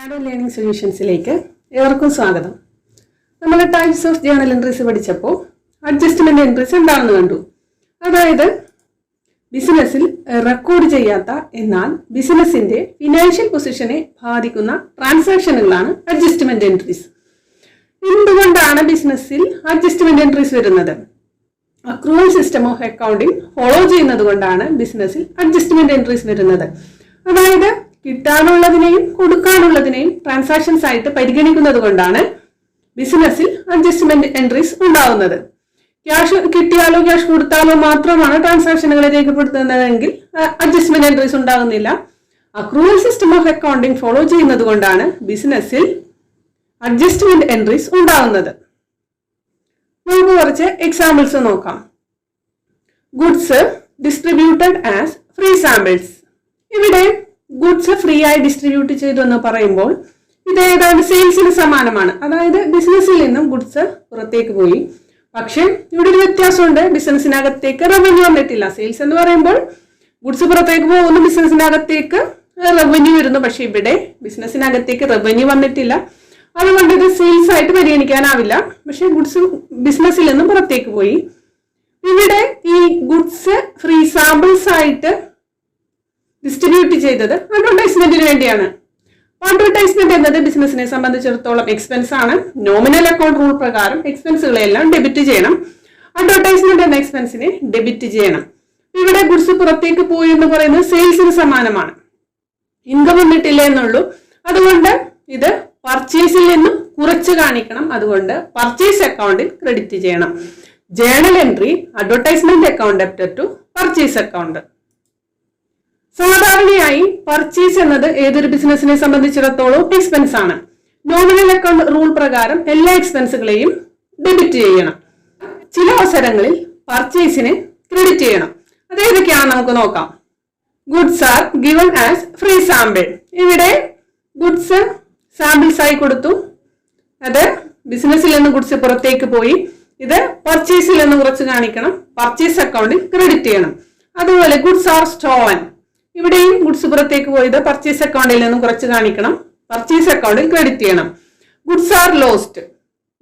Shadow learning സൊല്യൂഷൻസിലേക്ക് ഏവർക്കും സ്വാഗതം. നമ്മൾ ടൈപ്സ് ഓഫ് ജേണൽ എൻട്രീസ് പഠിച്ചപ്പോൾ അഡ്ജസ്റ്റ്മെന്റ് എൻട്രീസ് എന്താണെന്ന് കണ്ടു. അതായത് ബിസിനസ്സിൽ റെക്കോർഡ് ചെയ്യാത്ത എന്നാൽ ബിസിനസിന്റെ ഫിനാൻഷ്യൽ പൊസിഷനെ ബാധിക്കുന്ന ട്രാൻസാക്ഷനുകളാണ് അഡ്ജസ്റ്റ്മെന്റ് എൻട്രീസ്. എന്തുകൊണ്ടാണ് ബിസിനസ്സിൽ അഡ്ജസ്റ്റ്മെന്റ് എൻട്രീസ് വരുന്നത്? Accrual system of accounting follow ചെയ്യുന്നത് കൊണ്ടാണ് ബിസിനസ്സിൽ അഡ്ജസ്റ്റ്മെന്റ് എൻട്രീസ് വരുന്നത്. അതായത് കിട്ടാനുള്ളതിനെയും കൊടുക്കാനുള്ളതിനെയും ട്രാൻസാക്ഷൻസ് ആയിട്ട് പരിഗണിക്കുന്നത് കൊണ്ടാണ് ബിസിനസ്സിൽ അഡ്ജസ്റ്റ്മെന്റ് എൻട്രീസ് ഉണ്ടാവുന്നത്. ക്യാഷ് കിട്ടിയാലോ ക്യാഷ് കൊടുത്താലോ മാത്രമാണ് ട്രാൻസാക്ഷനുകളെ രേഖപ്പെടുത്തുന്നതെങ്കിൽ അഡ്ജസ്റ്റ്മെന്റ് എൻട്രീസ് ഉണ്ടാകുന്നില്ല. Accrual system of accounting follow ചെയ്യുന്നത് കൊണ്ടാണ് ബിസിനസ്സിൽ അഡ്ജസ്റ്റ്മെന്റ് എൻട്രീസ് ഉണ്ടാകുന്നത്. നമുക്ക് കുറച്ച് എക്സാമ്പിൾസ് നോക്കാം. Goods distributed as free samples. ഇവിടെ ഗുഡ്സ് ഫ്രീ ആയി ഡിസ്ട്രിബ്യൂട്ട് ചെയ്തു എന്ന് പറയുമ്പോൾ ഇത് ഏതാണ്ട് സെയിൽസിന് സമാനമാണ്. അതായത് ബിസിനസ്സിൽ നിന്നും ഗുഡ്സ് പുറത്തേക്ക് പോയി. പക്ഷെ ഇവിടെ ഒരു വ്യത്യാസമുണ്ട്. ബിസിനസ്സിനകത്തേക്ക് റവന്യൂ വന്നിട്ടില്ല. സെയിൽസ് എന്ന് പറയുമ്പോൾ ഗുഡ്സ് പുറത്തേക്ക് പോകുന്നു, ബിസിനസ്സിനകത്തേക്ക് റവന്യൂ വരുന്നു. പക്ഷെ ഇവിടെ ബിസിനസ്സിനകത്തേക്ക് റവന്യൂ വന്നിട്ടില്ല. അതുകൊണ്ട് ഇത് സെയിൽസ് ആയിട്ട് പരിഗണിക്കാനാവില്ല. പക്ഷെ ഗുഡ്സ് ബിസിനസ്സിൽ നിന്നും പുറത്തേക്ക് പോയി. ഇവിടെ ഈ ഗുഡ്സ് ഫ്രീ സാമ്പിൾസ് ആയിട്ട് ഡിസ്ട്രിബ്യൂട്ട് ചെയ്തത് അഡ്വർടൈസ്മെന്റിന് വേണ്ടിയാണ്. അഡ്വർടൈസ്മെന്റ് എന്നത് ബിസിനസിനെ സംബന്ധിച്ചിടത്തോളം എക്സ്പെൻസ് ആണ്. നോമിനൽ അക്കൗണ്ട് റൂൾ പ്രകാരം എക്സ്പെൻസുകളെല്ലാം ഡെബിറ്റ് ചെയ്യണം. അഡ്വർടൈസ്മെന്റ് എന്ന എക്സ്പെൻസിനെ ഡെബിറ്റ് ചെയ്യണം. ഇവിടെ ഗുഡ്സ് പുറത്തേക്ക് പോയി എന്ന് പറയുന്നത് സെയിൽസിന് സമാനമാണ്. ഇൻകം വന്നിട്ടില്ല എന്നുള്ളൂ. അതുകൊണ്ട് ഇത് പർച്ചേസിൽ നിന്നും കുറച്ച് കാണിക്കണം. അതുകൊണ്ട് പർച്ചേസ് അക്കൗണ്ടിൽ ക്രെഡിറ്റ് ചെയ്യണം. Journal entry advertisement account debtor to purchase account. സാധാരണയായി പർച്ചേസ് എന്നത് ഏതൊരു ബിസിനസിനെ സംബന്ധിച്ചിടത്തോളം എക്സ്പെൻസ് ആണ്. നോമിനൽ അക്കൗണ്ട് റൂൾ പ്രകാരം എല്ലാ എക്സ്പെൻസുകളെയും ഡെബിറ്റ് ചെയ്യണം. ചില അവസരങ്ങളിൽ പർച്ചേസിനെ ക്രെഡിറ്റ് ചെയ്യണം. അത് ഏതൊക്കെയാണെന്ന് നമുക്ക് നോക്കാം. Goods are given as free sample. ഇവിടെ ഗുഡ്സ് സാമ്പിൾസ് ആയി കൊടുത്തു. അത് ബിസിനസ്സിൽ നിന്ന് ഗുഡ്സ് പുറത്തേക്ക് പോയി. ഇത് പർച്ചേസിൽ നിന്ന് കുറച്ച് കാണിക്കണം. പർച്ചേസ് അക്കൗണ്ടിൽ ക്രെഡിറ്റ് ചെയ്യണം. അതുപോലെ ഗുഡ്സ് ആർ സ്റ്റോളൻ. ഇവിടെയും ഗുഡ്സ് പുറത്തേക്ക് പോയത് പർച്ചേസ് അക്കൗണ്ടിൽ നിന്നും കുറച്ച് കാണിക്കണം. പർച്ചേസ് അക്കൗണ്ടിൽ ക്രെഡിറ്റ് ചെയ്യണം. Goods are lost.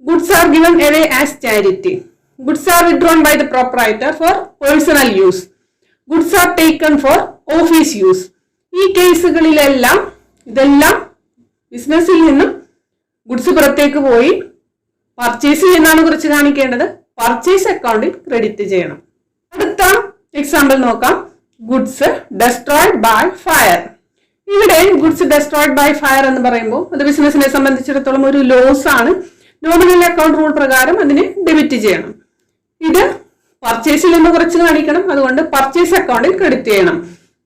Goods are given away as charity. Goods are withdrawn by the proprietor for personal use. Goods are taken for office use. ഈ കേസുകളിലെല്ലാം ഇതെല്ലാം ബിസിനസ്സിൽ നിന്നും ഗുഡ്സ് പുറത്തേക്ക് പോയി. പർച്ചേസിൽ നിന്നാണ് കുറച്ച് കാണിക്കേണ്ടത്. പർച്ചേസ് അക്കൗണ്ടിൽ ക്രെഡിറ്റ് ചെയ്യണം. അടുത്ത എക്സാമ്പിൾ നോക്കാം. Goods destroyed by fire. ഇവിടെ ഗുഡ്സ് ഡെസ്ട്രോയ്ഡ് ബൈ ഫയർ എന്ന് പറയുമ്പോൾ അത് ബിസിനസിനെ സംബന്ധിച്ചിടത്തോളം ഒരു ലോസ് ആണ്. നോമിനൽ അക്കൗണ്ട് റൂൾ പ്രകാരം അതിനെ ഡെബിറ്റ് ചെയ്യണം. ഇത് പർച്ചേസിൽ നിന്ന് കുറച്ച് കാണിക്കണം. അതുകൊണ്ട് പർച്ചേസ് അക്കൗണ്ടിൽ ക്രെഡിറ്റ് ചെയ്യണം.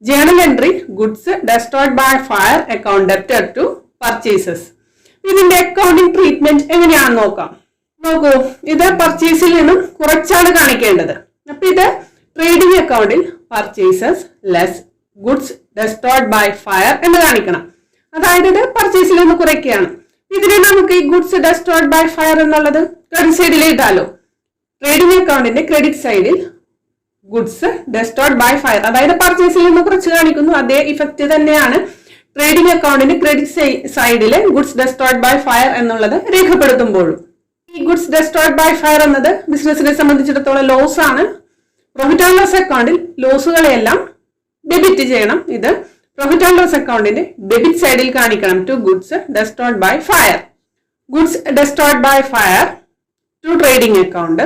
Journal entry goods destroyed by fire account debtor to purchases. ഇതിന്റെ അക്കൗണ്ടിങ് ട്രീറ്റ്മെന്റ് എങ്ങനെയാണെന്ന് നോക്കാം. നോക്കൂ, ഇത് പർച്ചേസിൽ നിന്നും കുറച്ചാണ് കാണിക്കേണ്ടത്. അപ്പൊ ഇത് ട്രേഡിംഗ് അക്കൗണ്ടിൽ purchases less goods destroyed by fire എന്ന് കാണിക്കണം. അതായത് ഇത് പർച്ചേസിൽ നിന്ന് കുറയ്ക്കുകയാണ്. ഇതിനെ നമുക്ക് ഈ ഗുഡ്സ് ഡെസ്ട്രോയ്ഡ് ബൈ ഫയർ എന്നുള്ളത് ക്രെഡിറ്റ് സൈഡിൽ ഇട്ടാലോ. ട്രേഡിംഗ് അക്കൗണ്ടിന്റെ ക്രെഡിറ്റ് സൈഡിൽ ഗുഡ്സ് ഡെസ്ട്രോയ്ഡ് ബൈ ഫയർ, അതായത് പർച്ചേസിൽ നിന്ന് കുറച്ച് കാണിക്കുന്നു. അതേ ഇഫക്റ്റ് തന്നെയാണ് ട്രേഡിംഗ് അക്കൗണ്ടിന്റെ ക്രെഡിറ്റ് സൈഡിൽ ഗുഡ്സ് ഡെസ്ട്രോയ്ഡ് ബൈ ഫയർ എന്നുള്ളത് രേഖപ്പെടുത്തുമ്പോഴും. ഈ ഗുഡ്സ് ഡെസ്ട്രോയ്ഡ് ബൈ ഫയർ എന്നത് ബിസിനസിനെ സംബന്ധിച്ചിടത്തോളം ലോസ് ആണ്. പ്രോഫിറ്റ് ആൻഡ് ലോസ് അക്കൗണ്ടിൽ ലോസുകളെല്ലാം ഡെബിറ്റ് ചെയ്യണം. ഇത് പ്രോഫിറ്റ് ആൻഡ് ലോസ് അക്കൗണ്ടിന്റെ ഡെബിറ്റ് സൈഡിൽ കാണിക്കണം. To goods destroyed by fire. Goods destroyed by fire to trading account.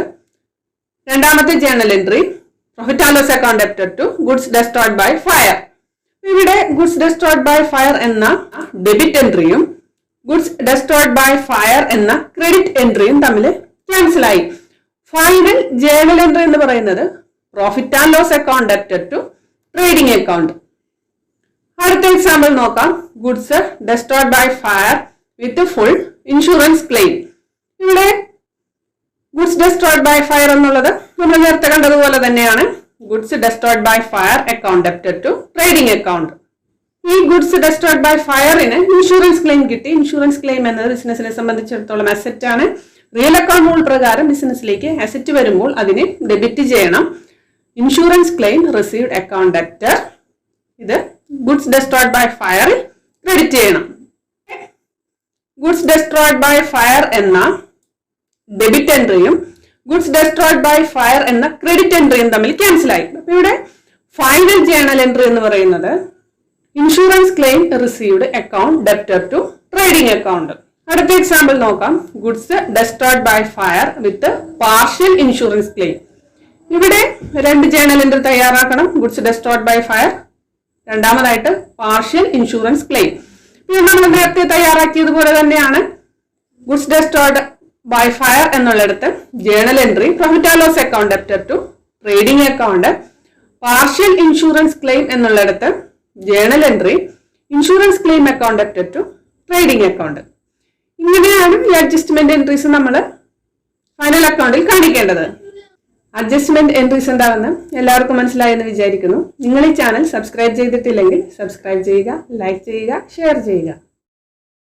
രണ്ടാമത്തെ journal entry profit and loss account debtor to goods destroyed by fire. ഇവിടെ goods destroyed by fire എന്ന debit എൻട്രിയും goods destroyed by fire എന്ന credit എൻട്രിയും തമ്മിൽ cancel ആയി. Final journal entry എന്ന് പറയുന്നത് profit and loss account debtor to trading account. അടുത്ത എക്സാമ്പിൾ നോക്കാം. Goods destroyed by fire with full insurance claim. ഇവിടെ ഗുഡ്സ് ഡെസ്ട്രോയ്ഡ് ബൈ ഫയർ എന്നുള്ളത് നമ്മൾ നേരത്തെ കണ്ടതുപോലെ തന്നെയാണ്. Goods destroyed by fire account debtor to trading account. ഈ ഗുഡ്സ് ഡെസ്ട്രോയ്ഡ് ബൈ ഫയറിന് ഇൻഷുറൻസ് ക്ലെയിം കിട്ടി. ഇൻഷുറൻസ് ക്ലെയിം എന്നത് ബിസിനസിനെ സംബന്ധിച്ചിടത്തോളം അസറ്റ് ആണ്. റിയൽ അക്കൗണ്ട് റൂൾ പ്രകാരം ബിസിനസ്സിലേക്ക് അസറ്റ് വരുമ്പോൾ അതിനെ ഡെബിറ്റ് ചെയ്യണം. Insurance claim received account debtor. ഇത് ഗുഡ്സ് ഡെസ്ട്രോയ്ഡ് ബൈ ഫയറിൽ ക്രെഡിറ്റ് ചെയ്യണം. ഗുഡ്സ് ഡെസ്ട്രോയ്ഡ് ബൈ ഫയർ എന്ന ഡെബിറ്റ് എൻട്രിയും ഗുഡ്സ് ഡെസ്ട്രോയ്ഡ് ബൈ ഫയർ എന്ന ക്രെഡിറ്റ് എൻട്രിയും തമ്മിൽ ക്യാൻസൽ ആയി. അപ്പൊ ഇവിടെ ഫൈനൽ ജേണൽ എൻട്രി എന്ന് പറയുന്നത് insurance claim received account debtor to trading account. അടുത്ത എക്സാമ്പിൾ നോക്കാം. Goods destroyed by fire with partial insurance claim. ഇവിടെ രണ്ട് ജേണൽ എൻട്രി തയ്യാറാക്കണം. ഗുഡ്സ് ഡെസ്ട്രോയ്ഡ് ബൈ ഫയർ, രണ്ടാമതായിട്ട് പാർഷ്യൽ ഇൻഷുറൻസ് ക്ലെയിം. പിന്നെ നമ്മൾ നേരത്തെ തയ്യാറാക്കിയതുപോലെ തന്നെയാണ് ഗുഡ്സ് ഡെസ്ട്രോയ്ഡ് ബൈ ഫയർ എന്നുള്ളിടത്ത് journal entry profit and loss account debtor to trading account. Partial insurance claim എന്നുള്ളിടത്ത് journal entry insurance claim account debtor to trading account. ഇങ്ങനെയാണ് ഈ അഡ്ജസ്റ്റ്മെന്റ് എൻട്രീസ് നമ്മൾ ഫൈനൽ അക്കൗണ്ടിൽ കാണിക്കേണ്ടത്. അഡ്ജസ്റ്റ്മെന്റ് എൻട്രീസ് എന്താണെന്ന് എല്ലാവർക്കും മനസ്സിലായെന്ന് വിചാരിക്കുന്നു. നിങ്ങൾ ഈ ചാനൽ സബ്സ്ക്രൈബ് ചെയ്തിട്ടില്ലെങ്കിൽ സബ്സ്ക്രൈബ് ചെയ്യുക, ലൈക്ക് ചെയ്യുക, ഷെയർ ചെയ്യുക.